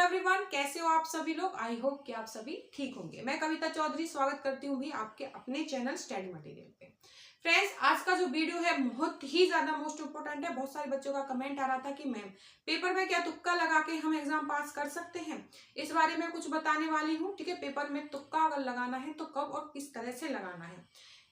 Everyone, कैसे हो आप सभी लोग। आई होप कि आप सभी ठीक होंगे। मैं कविता चौधरी स्वागत करती हूँ भी आपके अपने चैनल स्टडी मटेरियल पे। फ्रेंड्स, आज का जो वीडियो है बहुत ही ज्यादा मोस्ट इंपोर्टेंट है। बहुत सारे बच्चों का कमेंट आ रहा था कि मैम पेपर में क्या तुक्का लगा के हम एग्जाम पास कर सकते हैं। इस बारे में कुछ बताने वाली हूँ। ठीक है, पेपर में तुक्का अगर लगाना है तो कब और किस तरह से लगाना है।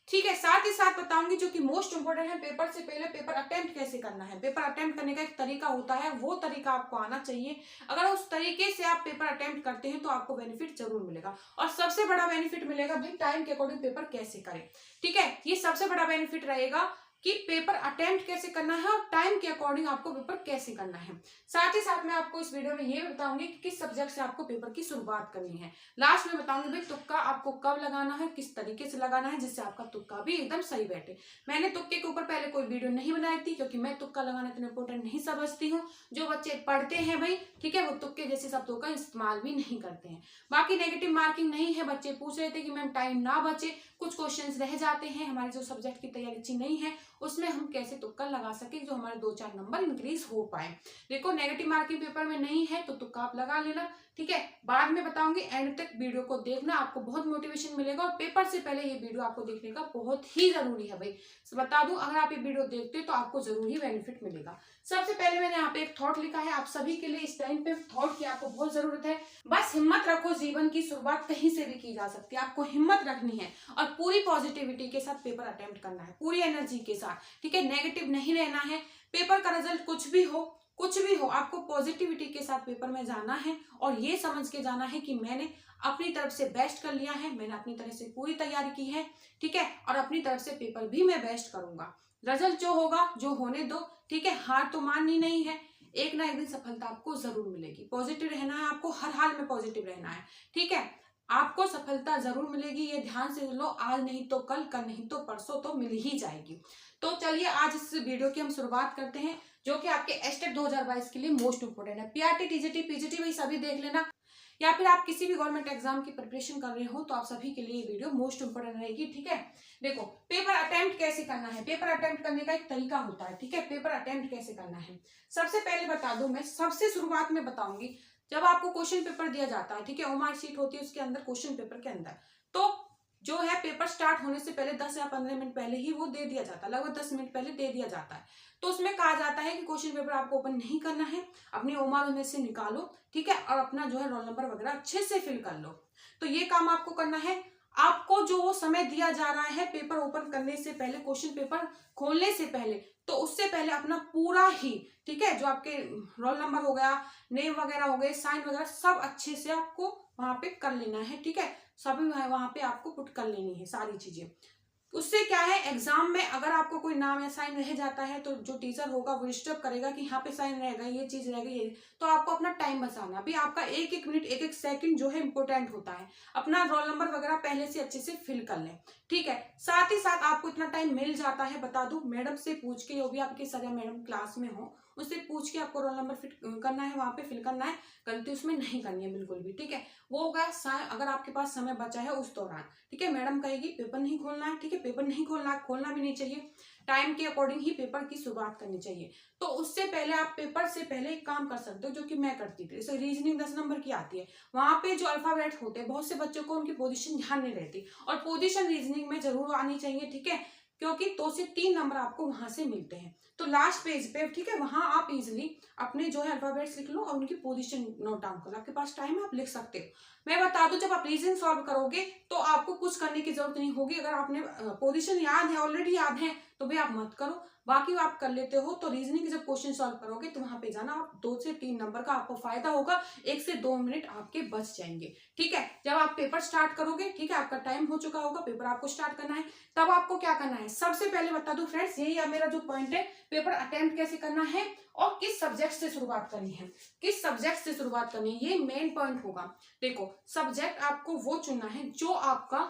ठीक है, साथ ही साथ बताऊंगी जो कि मोस्ट इंपोर्टेंट है, पेपर से पहले पेपर अटेम्प्ट कैसे करना है। पेपर अटेम्प्ट करने का एक तरीका होता है, वो तरीका आपको आना चाहिए। अगर उस तरीके से आप पेपर अटेम्प्ट करते हैं तो आपको बेनिफिट जरूर मिलेगा। और सबसे बड़ा बेनिफिट मिलेगा भाई टाइम के अकॉर्डिंग पेपर कैसे करें। ठीक है, ये सबसे बड़ा बेनिफिट रहेगा कि पेपर अटेम्प्ट कैसे करना है और टाइम के अकॉर्डिंग आपको पेपर कैसे करना है। साथ ही साथ मैं आपको इस वीडियो में ये बताऊंगी कि किस सब्जेक्ट से आपको पेपर की शुरुआत करनी है। लास्ट में बताऊंगी भाई तुक्का आपको कब लगाना है, किस तरीके से लगाना है जिससे आपका तुक्का भी एकदम सही बैठे। मैंने तुक्के के ऊपर पहले कोई वीडियो नहीं बनाई थी क्योंकि मैं तुक्का लगाना इतना इंपॉर्टेंट नहीं समझती हूँ। जो बच्चे पढ़ते हैं भाई, ठीक है, वो तुक्के जैसे शब्दों का इस्तेमाल भी नहीं करते हैं। बाकी नेगेटिव मार्किंग नहीं है। बच्चे पूछ रहे थे कि मैम टाइम ना बचे, कुछ क्वेश्चंस रह जाते हैं, हमारे जो सब्जेक्ट की तैयारी अच्छी नहीं है उसमें हम कैसे तुक्का लगा सके जो हमारे 2-4 नंबर इंक्रीज हो पाए। देखो, नेगेटिव मार्किंग पेपर में नहीं है तो तुक्का आप लगा लेना। ठीक है, बाद में बताऊंगी, एंड तक वीडियो को देखना, आपको बहुत मोटिवेशन मिलेगा। और पेपर से पहले ये वीडियो आपको देखने का बहुत ही जरूरी है भाई। बता दूं, अगर आप ये वीडियो देखते हो तो आपको जरूर ही बेनिफिट मिलेगा। सबसे पहले मैंने यहाँ पे एक थॉट लिखा है आप सभी के लिए। इस टाइम पे थॉट की आपको बहुत जरूरत है। बस हिम्मत रखो, जीवन की शुरुआत कहीं से भी की जा सकती है। आपको हिम्मत रखनी है और पूरी पॉजिटिविटी के साथ पेपर अटेम्प्ट करना है, पूरी एनर्जी के साथ। ठीक है, नेगेटिव नहीं रहना है। पेपर का रिजल्ट कुछ भी हो, आपको पॉजिटिविटी के साथ पेपर में जाना है और ये समझ के जाना है कि मैंने अपनी तरफ से बेस्ट कर लिया है, मैंने अपनी तरफ से पूरी तैयारी की है। ठीक है, और अपनी तरफ से पेपर भी मैं बेस्ट करूंगा। रिजल्ट जो होगा जो होने दो। ठीक है, हार तो माननी नहीं है। एक ना एक दिन सफलता आपको जरूर मिलेगी। पॉजिटिव रहना है, आपको हर हाल में पॉजिटिव रहना है। ठीक है, आपको सफलता जरूर मिलेगी, ये ध्यान से लो। आज नहीं तो कल, कल नहीं तो परसों तो मिल ही जाएगी। तो चलिए आज इस वीडियो की हम शुरुआत करते हैं जो कि आपके एस्टेट 2022 के लिए मोस्ट इंपोर्टेंट है। पीआरटी, टीजीटी, पीजीटी वही सभी देख लेना, या फिर आप किसी भी गवर्नमेंट एग्जाम की प्रिपरेशन कर रहे हो तो आप सभी के लिए ये वीडियो मोस्ट इंपोर्टेंट रहेगी। ठीक है, देखो पेपर अटेम्प्ट कैसे करना है। पेपर अटेम्प्ट करने का एक तरीका होता है। ठीक है, पेपर अटेम्प्ट कैसे करना है सबसे पहले बता दूं, मैं सबसे शुरुआत में बताऊंगी। जब आपको क्वेश्चन पेपर दिया जाता है, ठीक है, ओमार शीट होती है उसके अंदर, क्वेश्चन पेपर के अंदर, तो जो है पेपर स्टार्ट होने से पहले 10 या 15 मिनट पहले ही वो दे दिया जाता है, लगभग 10 मिनट पहले दे दिया जाता है। तो उसमें कहा जाता है कि क्वेश्चन पेपर आपको ओपन नहीं करना है, अपनी ओमार में से निकालो। ठीक है, और अपना जो है रोल नंबर वगैरह अच्छे से फिल कर लो। तो ये काम आपको करना है। आपको जो समय दिया जा रहा है पेपर ओपन करने से पहले, क्वेश्चन पेपर खोलने से पहले, तो उससे पहले अपना पूरा ही, ठीक है, जो आपके रोल नंबर हो गया, नेम वगैरह हो गए, साइन वगैरह सब अच्छे से आपको वहां पे कर लेना है। ठीक है, सभी वहां पे आपको पुट कर लेनी है सारी चीजें। उससे क्या है, एग्जाम में अगर आपको कोई नाम या साइन रह जाता है तो जो टीचर होगा वो डिस्टर्ब करेगा कि यहाँ पे साइन रहेगा, ये चीज रहेगा, ये, तो आपको अपना टाइम बचाना। अभी आपका एक एक मिनट, एक एक सेकंड जो है इंपॉर्टेंट होता है। अपना रोल नंबर वगैरह पहले से अच्छे से फिल कर लें। ठीक है, साथ ही साथ आपको इतना टाइम मिल जाता है, बता दूं, मैडम से पूछ के, जो भी आपकी सजा मैडम क्लास में हो उससे पूछ के आपको रोल नंबर फिट करना है, वहां पे फिल करना है। गलती उसमें नहीं करनी है बिल्कुल भी। ठीक है, वो होगा अगर आपके पास समय बचा है उस दौरान। ठीक है, मैडम कहेगी पेपर नहीं खोलना है। ठीक है, पेपर नहीं खोलना, खोलना भी नहीं चाहिए। टाइम के अकॉर्डिंग ही पेपर की शुरुआत करनी चाहिए। तो उससे पहले आप पेपर से पहले एक काम कर सकते हो जो कि मैं करती थी। जैसे रीजनिंग 10 नंबर की आती है, वहां पे जो अल्फाबेट होते हैं, बहुत से बच्चों को उनकी पोजीशन ध्यान नहीं रहती, और पोजीशन रीजनिंग में जरूर आनी चाहिए। ठीक है, क्योंकि 2 से 3 नंबर आपको वहां से मिलते हैं। तो लास्ट पेज पे, ठीक है, वहां आप इजिली अपने जो है अल्फाबेट्स लिख लो और उनकी पोजीशन नोट डाउन करो। आपके पास टाइम है, आप लिख सकते हो। मैं बता दूं, जब आप रीजन सॉल्व करोगे तो आपको कुछ करने की जरूरत नहीं होगी। अगर आपने पोजीशन याद है, ऑलरेडी याद है, तो भी आप मत करो, बाकी आप कर लेते हो। तो रीजनिंग जब क्वेश्चन सॉल्व करोगे तो वहां पे जाना, आप 2 से 3 नंबर का आपको फायदा होगा, 1 से 2 मिनट आपके बच जाएंगे। ठीक है, जब आप पेपर स्टार्ट करोगे, ठीक है, आपका टाइम हो चुका होगा, पेपर आपको स्टार्ट करना है, तब आपको क्या करना है। सबसे पहले बता दूं फ्रेंड्स, यही है मेरा जो पॉइंट है, पेपर अटेम्प्ट कैसे करना है और किस सब्जेक्ट से शुरुआत करनी है, किस सब्जेक्ट से शुरुआत करनी है, ये मेन पॉइंट होगा। देखो, सब्जेक्ट आपको वो चुनना है जो आपका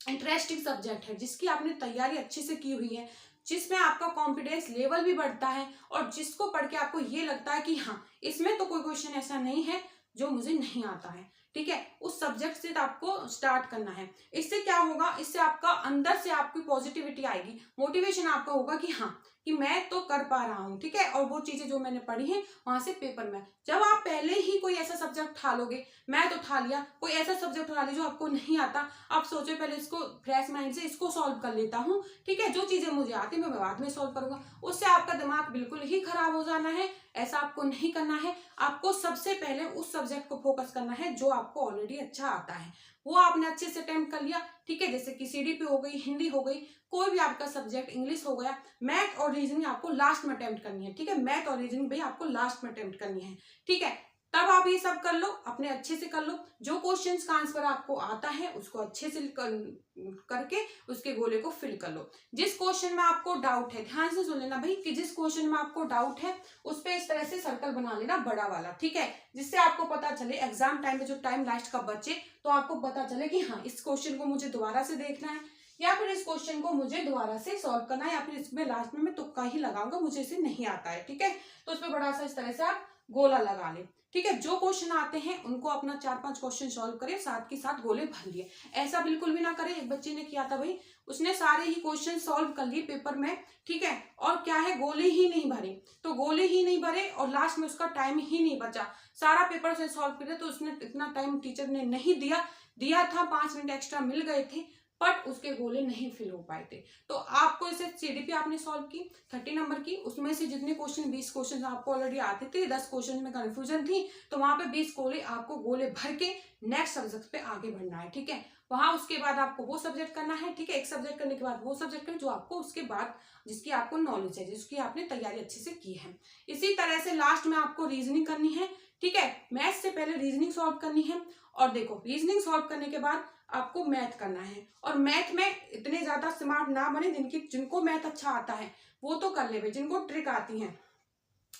इंटरेस्टिंग सब्जेक्ट है, जिसकी आपने तैयारी अच्छे से की हुई है, जिसमें आपका कॉन्फिडेंस लेवल भी बढ़ता है, और जिसको पढ़ के आपको ये लगता है कि हाँ, इसमें तो कोई क्वेश्चन ऐसा नहीं है जो मुझे नहीं आता है। ठीक है, उस सब्जेक्ट से आपको स्टार्ट करना है। इससे क्या होगा, इससे आपका अंदर से आपकी पॉजिटिविटी आएगी, मोटिवेशन आपका होगा कि हाँ, कि मैं तो कर पा रहा हूँ। ठीक है, और वो चीजें जो मैंने पढ़ी हैं वहां से पेपर में, जब आप पहले ही कोई ऐसा सब्जेक्ट उठा लोगे, मैथ उठा लिया, कोई ऐसा सब्जेक्ट उठा लिया जो आपको नहीं आता, आप सोचो पहले इसको फ्रेश माइंड से इसको सॉल्व कर लेता हूँ, ठीक है, जो चीजें मुझे आती है मैं बाद में सॉल्व करूंगा, उससे आपका दिमाग बिल्कुल ही खराब हो जाना है। ऐसा आपको नहीं करना है। आपको सबसे पहले उस सब्जेक्ट को फोकस करना है जो आपको ऑलरेडी अच्छा आता है, वो आपने अच्छे से अटेम्प्ट कर लिया, ठीक है, जैसे कि सीडीपी हो गई, हिंदी हो गई, कोई भी आपका सब्जेक्ट, इंग्लिश हो गया, मैथ और रीजनिंग आपको लास्ट में अटेम्प्ट करनी है, ठीक है, मैथ और रीजनिंग भाई आपको लास्ट में अटेम्प्ट करनी है, ठीक है। तब आप ये सब कर लो, अपने अच्छे से कर लो, जो क्वेश्चंस का आंसर आपको आता है उसको अच्छे से करके उसके गोले को फिल कर लो। जिस क्वेश्चन में आपको डाउट है, ध्यान से सुन लेना भाई, कि जिस क्वेश्चन में आपको डाउट है उस पे इस तरह से सर्कल बना लेना बड़ा वाला, ठीक है, जिससे आपको पता चले एग्जाम टाइम में जो टाइम लास्ट का बचे तो आपको पता चले कि हाँ इस क्वेश्चन को मुझे दोबारा से देखना है, या फिर इस क्वेश्चन को मुझे दोबारा से सॉल्व करना है, या फिर इसमें लास्ट में मैं तुक्का ही लगाऊंगा, मुझे इसे नहीं आता है, ठीक है, तो उस पर बड़ा सा इस तरह से आप गोला लगा ले, ठीक है। जो क्वेश्चन आते हैं उनको अपना 4-5 क्वेश्चन सॉल्व करें, साथ के साथ गोले भर लिए। ऐसा बिल्कुल भी ना करें, एक बच्चे ने किया था भाई, उसने सारे ही क्वेश्चन सॉल्व कर लिए पेपर में, ठीक है, और क्या है गोले ही नहीं भरे, तो गोले ही नहीं भरे और लास्ट में उसका टाइम ही नहीं बचा, सारा पेपर से सॉल्व करे तो उसने इतना टाइम टीचर ने नहीं दिया था, 5 मिनट एक्स्ट्रा मिल गए थे, बट उसके गोले नहीं फिल हो पाए थे। तो आपको इसे सीडीपी आपने सॉल्व की 30 नंबर की, उसमें से जितने क्वेश्चन 20 क्वेश्चन आपको ऑलरेडी आते थे, 10 क्वेश्चन में कंफ्यूजन थी, तो वहां पे 20 गोले आपको गोले भर के नेक्स्ट सब्जेक्ट पे आगे बढ़ना है, ठीक है। वहां उसके बाद आपको वो सब्जेक्ट करना है, ठीक है, एक सब्जेक्ट करने के बाद वो सब्जेक्ट करना जो आपको उसके बाद जिसकी आपको नॉलेज है, जिसकी आपने तैयारी अच्छे से की है। इसी तरह से लास्ट में आपको रीजनिंग करनी है, ठीक है, मैथ से पहले रीजनिंग सॉल्व करनी है, और देखो रीजनिंग सॉल्व करने के बाद आपको मैथ करना है, और मैथ में इतने ज्यादा स्मार्ट ना बने, जिनको मैथ अच्छा आता है वो तो कर ले, जिनको ट्रिक आती है,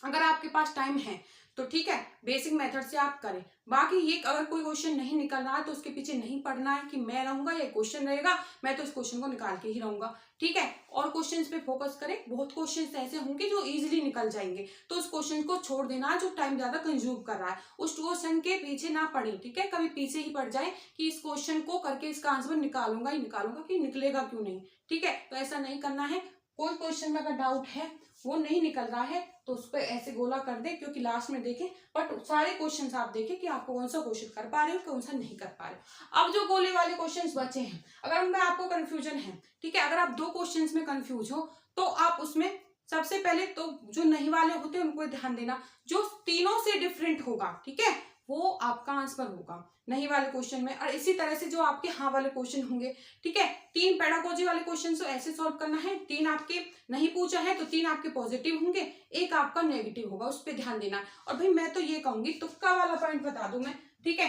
अगर आपके पास टाइम है तो ठीक है, बेसिक मेथड से आप करें। बाकी ये अगर कोई क्वेश्चन नहीं निकल रहा है तो उसके पीछे नहीं पढ़ना है कि मैं रहूंगा या क्वेश्चन रहेगा, मैं तो इस क्वेश्चन को निकाल के ही रहूंगा, ठीक है, और क्वेश्चंस पे फोकस करें। बहुत क्वेश्चंस ऐसे होंगे जो इजीली निकल जाएंगे, तो उस क्वेश्चन को छोड़ देना जो टाइम ज्यादा कंज्यूम कर रहा है, उस क्वेश्चन के पीछे ना पढ़े, ठीक है, कभी पीछे ही पड़ जाए कि इस क्वेश्चन को करके इसका आंसर निकालूंगा ही निकालूंगा, कि निकलेगा क्यों नहीं, ठीक है, तो ऐसा नहीं करना है। कोई क्वेश्चन में अगर डाउट है वो नहीं निकल रहा है तो उस पर ऐसे गोला कर दे, क्योंकि लास्ट में देखें, बट सारे क्वेश्चंस आप देखें कि आपको कौन सा क्वेश्चन कर पा रहे हो, कौन सा नहीं कर पा रहे हो। अब जो गोले वाले क्वेश्चंस बचे हैं, अगर उनमें आपको कंफ्यूजन है, ठीक है, अगर आप 2 क्वेश्चंस में कंफ्यूज हो तो आप उसमें सबसे पहले तो जो नहीं वाले होते हैं उनको ध्यान देना, जो तीनों से डिफरेंट होगा, ठीक है, वो आपका आंसर होगा नहीं वाले क्वेश्चन में। और इसी तरह से जो आपके हाँ वाले क्वेश्चन होंगे, ठीक है, 3 पेडागोजी वाले क्वेश्चन तो ऐसे सॉल्व करना है, 3 आपके नहीं पूछा है तो 3 आपके पॉजिटिव होंगे, 1 आपका नेगेटिव होगा, उस पर ध्यान देना। और भाई मैं तो ये कहूंगी, तुक्का वाला पॉइंट बता दूं मैं, ठीक है,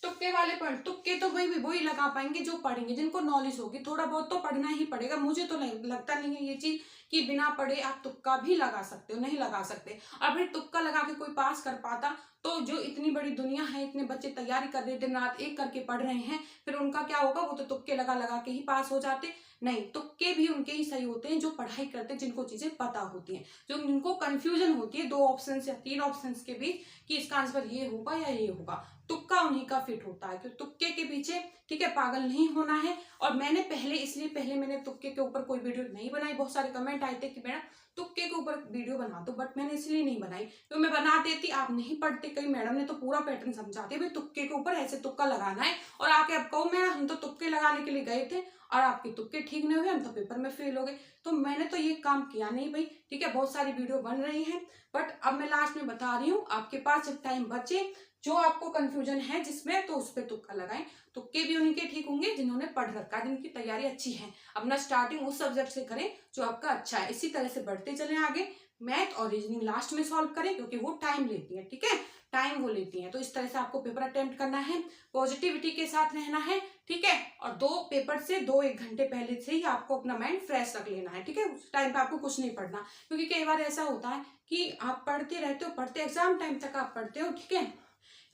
तुक्के वाले पॉइंट, तुक्के तो भाई वही लगा पाएंगे जो पढ़ेंगे, जिनको नॉलेज होगी, थोड़ा बहुत तो पढ़ना ही पड़ेगा। मुझे तो नहीं लगता नहीं है ये चीज कि बिना पढ़े आप तुक्का भी लगा सकते हो, नहीं लगा सकते। और फिर तुक्का लगा के कोई पास कर पाता तो जो इतनी बड़ी दुनिया है, इतने बच्चे तैयारी कर रहे, दिन रात एक करके पढ़ रहे हैं, फिर उनका क्या होगा, वो तो तुक्के लगा लगा के ही पास हो जाते। नहीं, तुक्के भी उनके ही सही होते हैं जो पढ़ाई करते हैं, जिनको चीजें पता होती हैं, जो जिनको कंफ्यूजन होती है 2 ऑप्शन या 3 ऑप्शन के बीच कि इसका आंसर ये होगा या ये होगा, तुक्का उन्हीं का फिट होता है। तो तुक्के के पीछे, ठीक है, पागल नहीं होना है। और मैंने पहले मैंने तुक्के के ऊपर कोई वीडियो नहीं बनाई, बहुत सारे कमेंट आए थे कि मैडम तुक्के के ऊपर वीडियो बना दो, बट मैंने इसलिए नहीं बनाई, तो मैं बना देती, आप नहीं पढ़ते, कई मैडम ने तो पूरा पैटर्न समझाते भाई तुक्के के ऊपर ऐसे तुक्का लगाना है, और आके अब कहो मैडम हम तो तुक्के लगाने के लिए गए थे और आपके तुक्के ठीक नहीं हुए, हम तो पेपर में फेल हो गए। तो मैंने तो ये काम किया नहीं भाई, ठीक है, बहुत सारी वीडियो बन रही है, बट अब मैं लास्ट में बता रही हूँ, आपके पास जब टाइम बचे, जो आपको कंफ्यूजन है जिसमें, तो उस पर तुक्का लगाएं। तुक्के भी उनके ठीक होंगे जिन्होंने पढ़ रखा है, जिनकी तैयारी अच्छी है। अपना स्टार्टिंग उस सब्जेक्ट से करें जो आपका अच्छा है, इसी तरह से बढ़ते चलें आगे। मैथ और रीजनिंग लास्ट में सॉल्व करें, क्योंकि वो टाइम लेती है, ठीक है, टाइम वो लेती है। तो इस तरह से आपको पेपर अटेम्प्ट करना है, पॉजिटिविटी के साथ रहना है, ठीक है, और 2 पेपर से 2-1 घंटे पहले से ही आपको अपना माइंड फ्रेश रख लेना है, ठीक है, उस टाइम पे आपको कुछ नहीं पढ़ना, क्योंकि कई बार ऐसा होता है कि आप पढ़ते रहते हो, पढ़ते एग्जाम टाइम तक आप पढ़ते हो, ठीक है,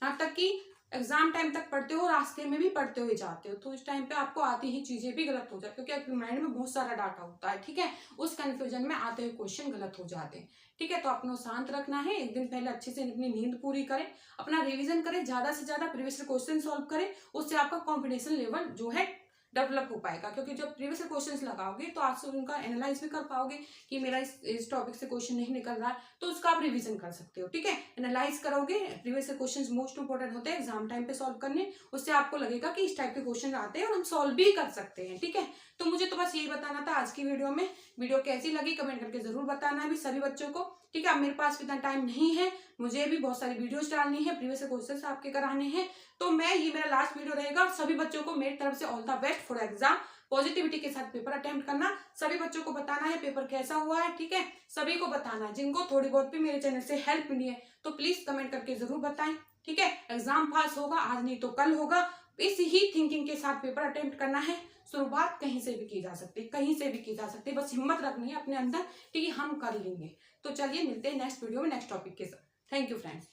यहाँ तक कि एग्जाम टाइम तक पढ़ते हो, रास्ते में भी पढ़ते हुए जाते हो, तो इस टाइम पे आपको आती ही चीजें भी गलत हो जाती है, क्योंकि आपके माइंड में बहुत सारा डाटा होता है, ठीक है, उस कंफ्यूजन में आते हुए क्वेश्चन गलत हो जाते हैं, ठीक है। तो अपना शांत रखना है, एक दिन पहले अच्छे से अपनी नींद पूरी करें, अपना रिविजन करें, ज्यादा से ज्यादा प्रीवियस क्वेश्चन सॉल्व करें, उससे आपका कॉम्पिटिशन लेवल जो है डेवलप हो पाएगा, क्योंकि जब प्रीवियस क्वेश्चंस लगाओगे तो आज से उनका एनालाइज भी कर पाओगे कि मेरा इस टॉपिक से क्वेश्चन नहीं निकल रहा है, तो उसका आप रिवीजन कर सकते हो। ठीक है, एनालाइज करोगे, प्रीवियस क्वेश्चंस मोस्ट इंपोर्टेंट होते हैं एग्जाम टाइम पे सॉल्व करने, उससे आपको लगेगा कि इस टाइप के क्वेश्चन आते हैं और हम सॉल्व भी कर सकते हैं। ठीक है, तो मुझे तो बस यही बताना था आज की वीडियो में। वीडियो कैसी लगी कमेंट करके जरूर बताना है भी सभी बच्चों को। ठीक है, अब मेरे पास इतना टाइम नहीं है, मुझे भी बहुत सारी वीडियोस डालनी है, प्रीवियस क्वेश्चंस आपके कराने हैं, तो ये मेरा लास्ट वीडियो रहेगा। सभी बच्चों को मेरी तरफ से all the best for exam. Positivity के साथ पेपर अटेम्प्ट करना, सभी बच्चों को बताना है पेपर कैसा हुआ है। ठीक है, सभी को बताना है, जिनको थोड़ी बहुत भी मेरे चैनल से हेल्प मिली है तो प्लीज कमेंट करके जरूर बताएं। ठीक है, एग्जाम पास होगा, आज नहीं तो कल होगा, इस ही थिंकिंग के साथ पेपर अटेम्प्ट करना है। शुरुआत कहीं से भी की जा सकती है, कहीं से भी की जा सकती है, बस हिम्मत रखनी है अपने अंदर, ठीक है, हम कर लेंगे। तो चलिए मिलते हैं नेक्स्ट वीडियो में नेक्स्ट टॉपिक के साथ। Thank you friends.